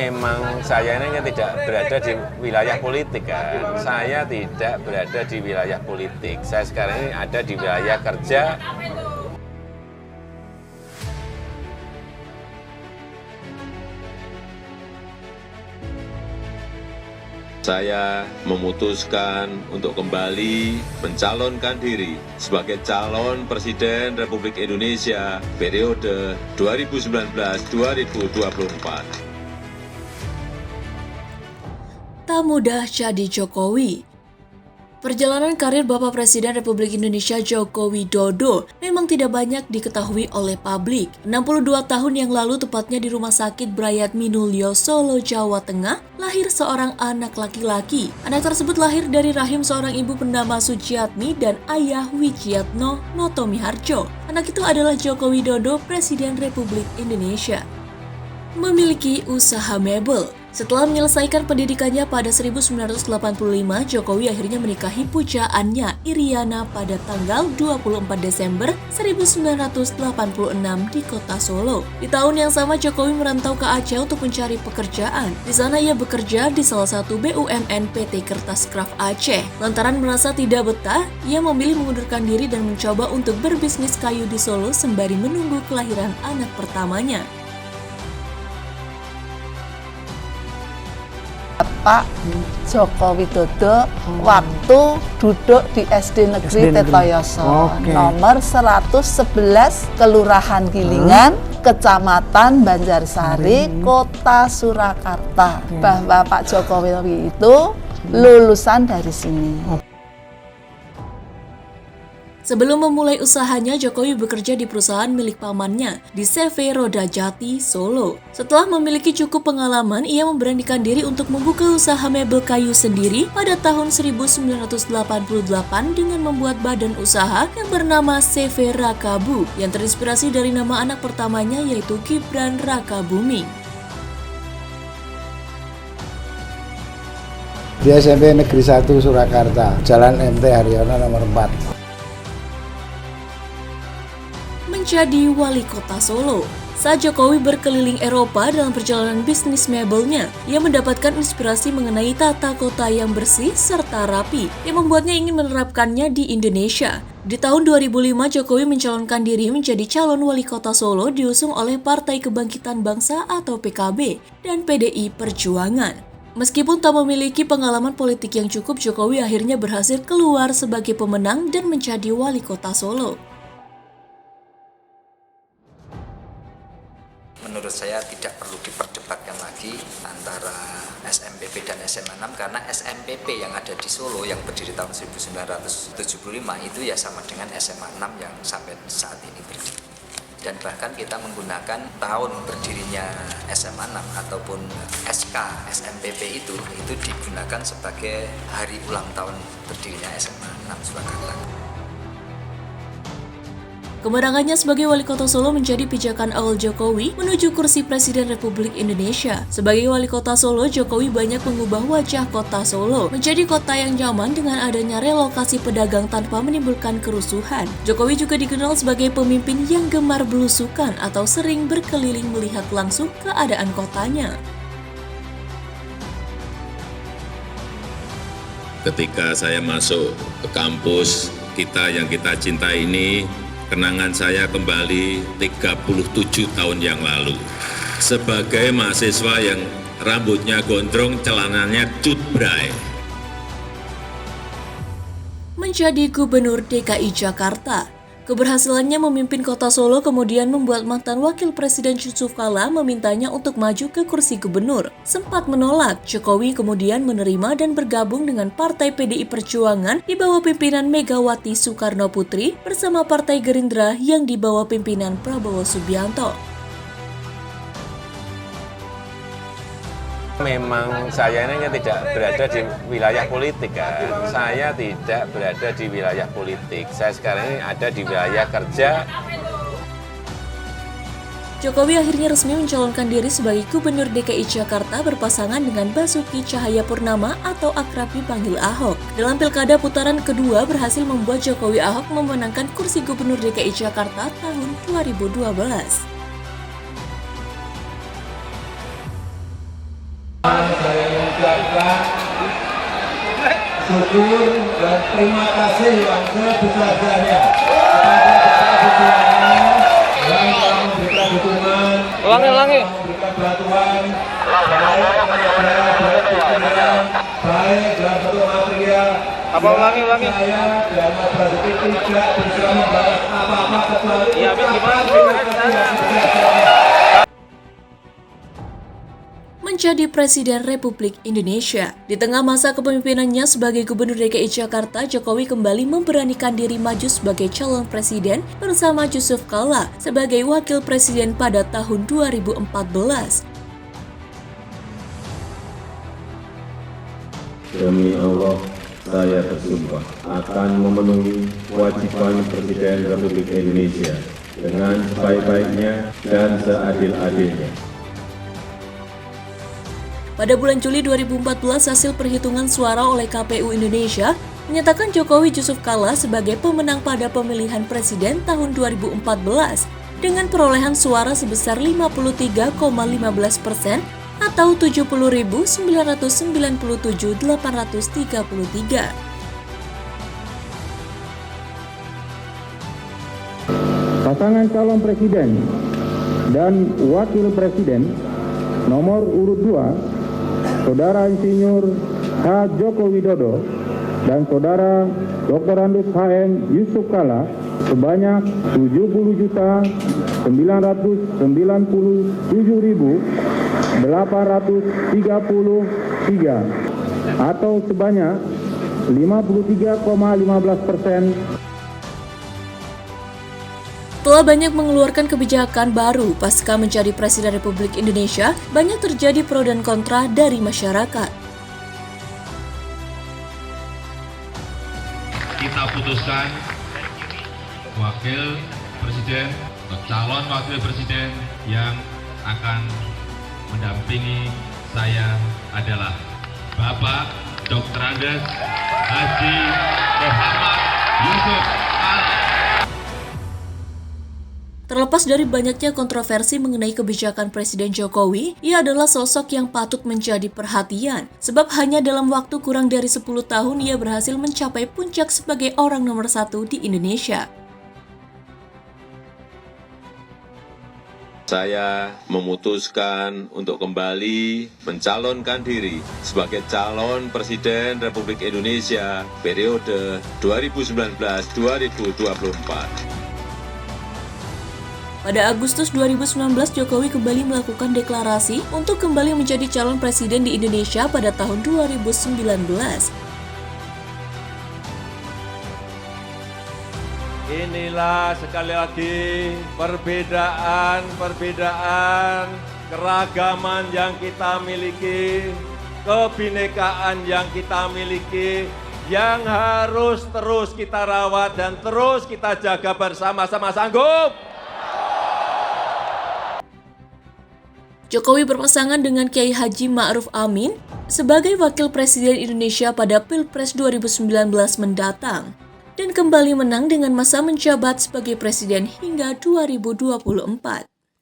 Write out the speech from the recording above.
Memang saya ini kan tidak berada di wilayah politik kan. Saya tidak berada di wilayah politik. Saya sekarang ini ada di wilayah kerja. Saya memutuskan untuk kembali mencalonkan diri sebagai calon Presiden Republik Indonesia periode 2019-2024. Tak mudah jadi Jokowi. Perjalanan karir Bapak Presiden Republik Indonesia Joko Widodo memang tidak banyak diketahui oleh publik. 62 tahun yang lalu, tepatnya di Rumah Sakit Brayat Minulyo, Solo, Jawa Tengah, lahir seorang anak laki-laki. Anak tersebut lahir dari rahim seorang ibu bernama Suciatmi dan ayah Wijiyatno Notomiharjo. Anak itu adalah Joko Widodo, Presiden Republik Indonesia. Memiliki usaha mebel. Setelah menyelesaikan pendidikannya pada 1985, Jokowi akhirnya menikahi pujaannya Iriana pada tanggal 24 Desember 1986 di kota Solo. Di tahun yang sama, Jokowi merantau ke Aceh untuk mencari pekerjaan. Di sana ia bekerja di salah satu BUMN PT Kertas Kraft Aceh. Lantaran merasa tidak betah, ia memilih mengundurkan diri dan mencoba untuk berbisnis kayu di Solo sembari menunggu kelahiran anak pertamanya. Pak Joko Widodo waktu duduk di SD Negeri Tetoyoso, nomor 111 Kelurahan Gilingan, Kecamatan Banjarsari, Kota Surakarta. Bahwa Pak Jokowi itu lulusan dari sini. Sebelum memulai usahanya, Jokowi bekerja di perusahaan milik pamannya di CV Roda Jati, Solo. Setelah memiliki cukup pengalaman, ia memberanikan diri untuk membuka usaha mebel kayu sendiri pada tahun 1988 dengan membuat badan usaha yang bernama CV Rakabu, yang terinspirasi dari nama anak pertamanya yaitu Gibran Rakabuming. Di SMP Negeri 1 Surakarta, Jalan MT Haryono nomor 4. Menjadi wali kota Solo. Saat Jokowi berkeliling Eropa dalam perjalanan bisnis mebelnya, ia mendapatkan inspirasi mengenai tata kota yang bersih serta rapi yang membuatnya ingin menerapkannya di Indonesia. Di tahun 2005, Jokowi mencalonkan diri menjadi calon wali kota Solo diusung oleh Partai Kebangkitan Bangsa atau PKB dan PDI Perjuangan. Meskipun tak memiliki pengalaman politik yang cukup, Jokowi akhirnya berhasil keluar sebagai pemenang dan menjadi wali kota Solo. Menurut saya tidak perlu diperdebatkan lagi antara SMPP dan SMA 6 karena SMPP yang ada di Solo yang berdiri tahun 1975 itu ya sama dengan SMA 6 yang sampai saat ini berdiri. Dan bahkan kita menggunakan tahun berdirinya SMA 6 ataupun SK SMPP itu digunakan sebagai hari ulang tahun berdirinya SMA 6 Surakarta. Kemenangannya sebagai wali kota Solo menjadi pijakan awal Jokowi menuju kursi Presiden Republik Indonesia. Sebagai wali kota Solo, Jokowi banyak mengubah wajah kota Solo menjadi kota yang nyaman dengan adanya relokasi pedagang tanpa menimbulkan kerusuhan. Jokowi juga dikenal sebagai pemimpin yang gemar belusukan atau sering berkeliling melihat langsung keadaan kotanya. Ketika saya masuk ke kampus kita yang kita cintai ini, kenangan saya kembali 37 tahun yang lalu. Sebagai mahasiswa yang rambutnya gondrong, celananya cutbray. Menjadi Gubernur DKI Jakarta. Keberhasilannya memimpin kota Solo kemudian membuat mantan Wakil Presiden Yusuf Kala memintanya untuk maju ke kursi gubernur. Sempat menolak, Jokowi kemudian menerima dan bergabung dengan Partai PDI Perjuangan di bawah pimpinan Megawati Soekarno Putri bersama Partai Gerindra yang di bawah pimpinan Prabowo Subianto. Memang saya ini kan tidak berada di wilayah politik kan. Saya tidak berada di wilayah politik. Saya sekarang ini ada di wilayah kerja. Jokowi akhirnya resmi mencalonkan diri sebagai Gubernur DKI Jakarta berpasangan dengan Basuki Cahayapurnama atau akrab dipanggil Ahok. Dalam pilkada putaran kedua berhasil membuat Jokowi Ahok memenangkan kursi Gubernur DKI Jakarta tahun 2012. syukur dan terima kasih yang sebesar-besarnya kepada Bapak Presiden yang telah memberikan dukungan, memberikan bantuan, baik dalam bentuk material. Saya dan Mas Basuki tidak bisa membalas apa-apa kecuali menjadi Presiden Republik Indonesia. Di tengah masa kepemimpinannya sebagai Gubernur DKI Jakarta, Jokowi kembali memberanikan diri maju sebagai calon presiden bersama Yusuf Kalla sebagai wakil presiden pada tahun 2014. Demi Allah, saya bersumpah akan memenuhi kewajiban Presiden Republik Indonesia dengan sebaik-baiknya dan seadil-adilnya. Pada bulan Juli 2014, hasil perhitungan suara oleh KPU Indonesia menyatakan Jokowi Yusuf Kalla sebagai pemenang pada pemilihan presiden tahun 2014 dengan perolehan suara sebesar 53,15% atau 70.997.833. Pasangan calon presiden dan wakil presiden nomor urut 2, Saudara Insinyur H. Joko Widodo dan Saudara Dr. Andes HM Yusuf Kalla sebanyak 70.997.833 atau sebanyak 53,15%. Setelah banyak mengeluarkan kebijakan baru pasca menjadi Presiden Republik Indonesia, banyak terjadi pro dan kontra dari masyarakat. Kita putuskan wakil presiden atau calon wakil presiden yang akan mendampingi saya adalah Bapak Dr. Andes Haji Muhammad Yusuf Kalla. Terlepas dari banyaknya kontroversi mengenai kebijakan Presiden Jokowi, ia adalah sosok yang patut menjadi perhatian. Sebab hanya dalam waktu kurang dari 10 tahun ia berhasil mencapai puncak sebagai orang nomor 1 di Indonesia. Saya memutuskan untuk kembali mencalonkan diri sebagai calon Presiden Republik Indonesia periode 2019-2024. Pada Agustus 2019, Jokowi kembali melakukan deklarasi untuk kembali menjadi calon presiden di Indonesia pada tahun 2019. Inilah sekali lagi perbedaan, keragaman yang kita miliki, kebinekaan yang kita miliki, yang harus terus kita rawat dan terus kita jaga bersama-sama. Sanggup? Jokowi berpasangan dengan Kiai Haji Ma'ruf Amin sebagai Wakil Presiden Indonesia pada Pilpres 2019 mendatang dan kembali menang dengan masa menjabat sebagai presiden hingga 2024.